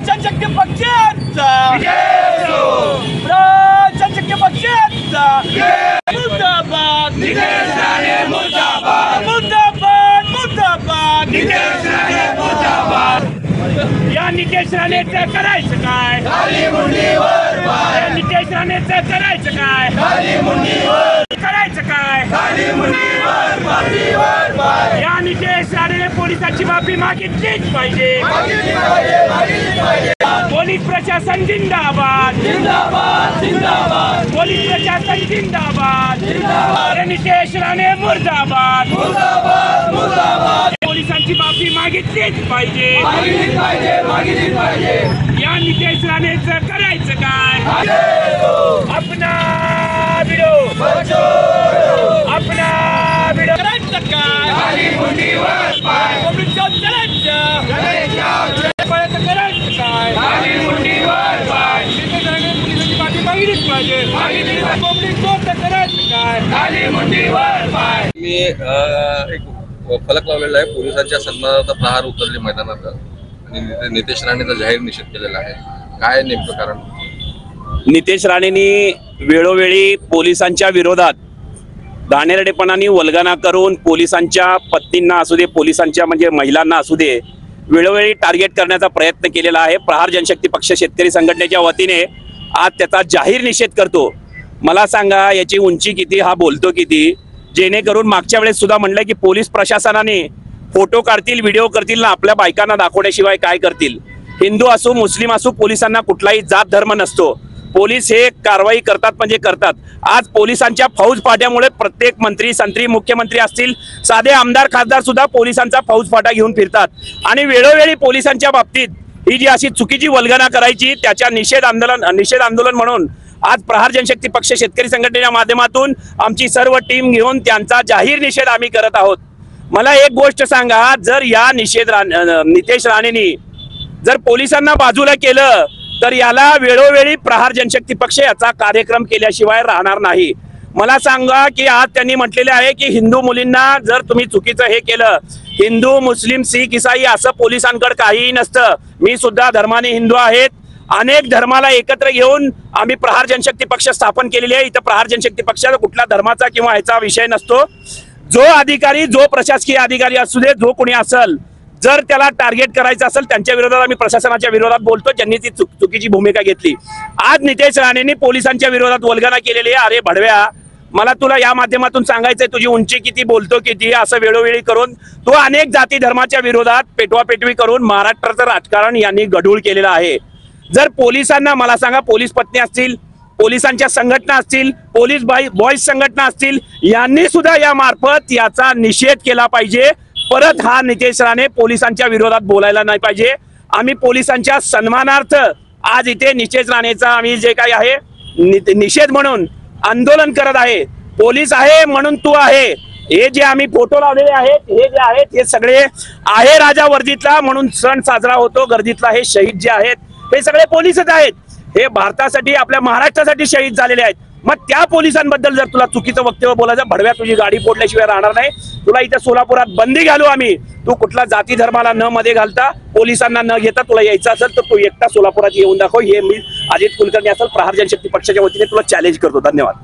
जनशक्ती पक्षाचा जनशक्ती पक्षाचा मुर्दाबाद मुर्दाबाद मुर्दाबाद मुर्दाबाद या नितेश राणेचं करायचं काय? या नितेश राणेचं करायचं काय? करायचं काय? या नितेश राणेने पोलिसांची माफी मागितलीच पाहिजे। पोलीस प्रशासन जिंदाबाद जिंदाबाद जिंदाबाद पोलीस प्रशासन जिंदाबाद जिंदाबाद नितेश राणे मुर्दाबाद मुर्दाबाद मुर्दाबाद पोलिसांची माफी मागितलीच पाहिजे मागितलीच पाहिजे या नितेश राणेचं करायचं काय? अपना वीडियो अपना वीडियो करायचं काय? मी एक फलक लावलेला आहे, पोलिसांच्या सन्मानार्थ प्रहार उतरले मैदानात आणि नितेश राणेचा जाहीर निषेध केलेला आहे। काय नेमकं कारण? नितेश राणेंनी वेळोवेळी पोलिसांच्या विरोधात घाणेरडेपणाने वल्गना करून पोलिसांच्या पत्नींना असू दे, पोलिसांच्या म्हणजे महिलांना असू दे, वेळोवेळी टार्गेट करण्याचा प्रयत्न केलेला आहे। प्रहार जनशक्ती पक्ष शेतकरी संघटनेच्या वतीने आज त्याचा जाहीर निषेध करतो। मला सांगा याची उंची किती, हा बोलतो किती, जेणेकरून मागच्या वेळेस सुद्धा म्हणलं की पोलीस प्रशासनाने फोटो काढतील, व्हिडिओ करतील ना आपल्या बायकांना दाखवण्याशिवाय काय करतील। हिंदू असो मुस्लिम असो पोलिसांना कुठलाही जात धर्म नसतो, पोलीस हे कारवाई करतात म्हणजे करतात। आज पोलिसांच्या फौज फाट्यामुळे प्रत्येक मंत्री संत्री मुख्यमंत्री असतील, साधे आमदार खासदार सुद्धा पोलिसांचा फौज फाटा घेऊन फिरतात आणि वेळोवेळी पोलिसांच्या बाबतीत ही जी अशी चुकीची वल्गना करायची त्याच्या निषेध आंदोलन म्हणून आज प्रहार जनशक्ती पक्ष शेतकरी संघटनेच्या माध्यमातून आमची सर्व टीम घेऊन त्यांचा जाहीर निषेध आम्ही करत आहोत। मला एक गोष्ट सांगा, जर या नितेश राणेंनी जर पोलिसांना बाजूला केलं तर याला वेळोवेळी प्रहार जनशक्ती पक्ष याचा कार्यक्रम केल्याशिवाय राहणार नाही। मला सांगा की आज त्यांनी म्हटलेले आहे की हिंदू मुलींना जर तुम्ही चुकीचं हे केलं, हिंदू मुस्लिम सिख ईसाई असं पोलिसांकडे काहीही नसतं। मी सुद्धा धर्माने हिंदू आहेत, अनेक धर्माला एकत्र घेऊन आम्ही प्रहार जनशक्ती पक्ष स्थापन केलेली आहे। इथं प्रहार जनशक्ती पक्षाचा कुठला धर्माचा किंवा ह्याचा विषय नसतो। जो अधिकारी, जो प्रशासकीय अधिकारी असू दे, जो कोणी असेल, जर त्याला टार्गेट करायचं असेल त्यांच्या विरोधात आम्ही प्रशासनाच्या विरोधात बोलतो, ज्यांनी ती चुकीची भूमिका घेतली। आज नितेश राणेंनी पोलिसांच्या विरोधात वल्गना केलेली आहे। अरे भडव्या, मला तुला या माध्यमातून सांगायचंय तुझी उंची किती, बोलतो किती, असं वेळोवेळी करून तो अनेक जाती धर्माच्या विरोधात पेटवापेटवी करून महाराष्ट्राचं राजकारण यांनी गढूळ केलेलं आहे। जर पोलिसांना, मला सांगा, पोलीस पत्नी असतील, पोलिसांच्या संघटना असतील, पोलीस बॉईज संघटना असतील, यांनी सुद्धा या मार्फत याचा निषेध केला पाहिजे। परत हा नितेश राणे पोलिसांच्या विरोधात बोलायला नाही पाहिजे। आम्ही पोलिसांच्या सन्मानार्थ आज इथे नितेश राणेचा आम्ही जे काही आहे निषेध म्हणून आंदोलन करत आहे। पोलीस आहे म्हणून तू आहे, हे जे आम्ही फोटो लावलेले आहेत हे जे आहेत हे सगळे आहे राजा वर्दीतला म्हणून सण साजरा होतो, गर्दीतला हे शहीद जे आहेत हे सगळे पोलीसच आहेत। हे भारतासाठी, आपल्या महाराष्ट्रासाठी शहीद झालेले आहेत। मग त्या पोलिसांबद्दल जर तुला चुकीचं वक्तव्य बोलायचं, भडव्या तुझी गाडी फोडल्याशिवाय राहणार नाही। तुला इथे सोलापुरात बंदी घालू आम्ही, तू कुठला जाती धर्माला न मध्ये घालता, पोलिसांना न घेता तुला यायचं असेल तर तू एकटा सोलापुरात येऊन दाखव। हे मी अजित कुलकर्णी असेल प्रहार जनशक्ती पक्षाच्या वतीने तुला चॅलेंज करतो। धन्यवाद।